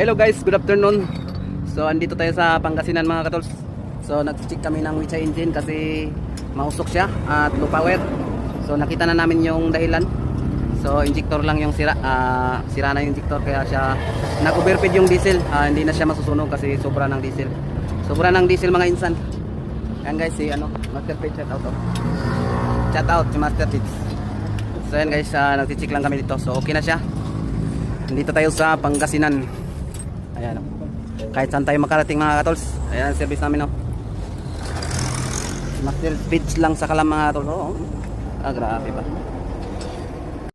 Hello guys, good afternoon. So andito tayo sa Pangasinan mga katols. So nag-check kami ng Wicha engine kasi mausok siya at low power. So nakita na namin yung dahilan. So injector lang yung sira, sira na yung injector kaya siya nag-overfeed yung diesel. Hindi na siya masusunog kasi sobra ng diesel. Sobra ng diesel mga insan. Yan guys, si Master Page shout out. Shout out si Master Page. So yan guys, nag-check lang kami dito. So okay na siya. Dito tayo sa Pangasinan. Ayan. Kahit saan tayo makarating mga katols. Ayan service namin Master Page lang sa Kalam mga katols. Grabe ba.